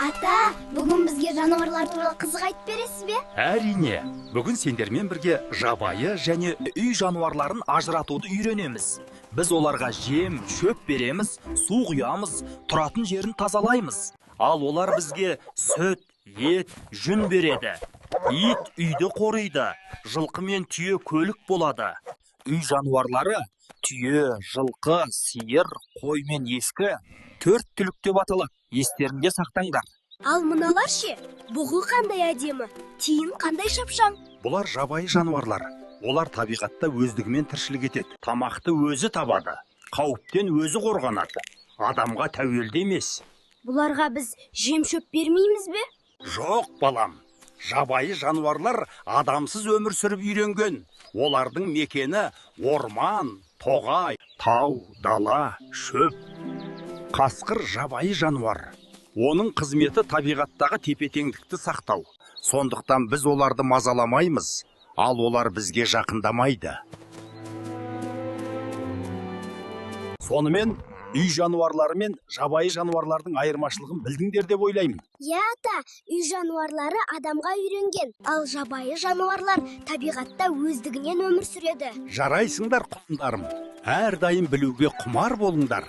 Ата, бүгін бізге жануарлар туралы қызық айтып бересіз бе? Әрине, бүгін сендермен бірге жабайы және үй жануарларын ажыратуды үйренеміз. Біз оларға жем, шөп береміз, су құямыз, тұратын жерін тазалаймыз. Ал олар бізге сүт, ет, жүн береді. Ит үйді қорыйды, жылқы мен түйе көлік болады. Үй жануарлары түйе, жылқы, сиыр, қой мен ешкі 4 түлік деп аталады. Естеріңде сақтаңдар. Ал мыналар ше? Бұғы қандай әдемі, тиін қандай шапшаң. Бұлар жабайы жануарлар. Олар табиғатта өздігімен тіршілік етеді. Тамақты өзі табады. Қауіптен өзі қорғанады. Адамға тәуелді емес. Бұларға біз жем-шөп бермейміз бе? Жоқ, балам. Жабайы жануарлар адамсыз өмір сүріп үйренген. Олардың мекені орман, тоғай, тау, дала, шөп. Қасқыр жабайы жануар. Оның қызметі табиғаттағы тепе-теңдікті сақтау. Сондықтан біз оларды мазаламаймыз, ал олар бізге жақындамайды. Сонымен үй жануарлары мен жабайы жануарлардың айырмашылығын білдіңдер деп ойлаймын. Иә, ата, үй жануарлары адамға үйренген, ал жабайы жануарлар табиғатта өздігінен өмір сүреді. Жарайсыңдар, құлындарым. Әрдайым білуге құмар болыңдар.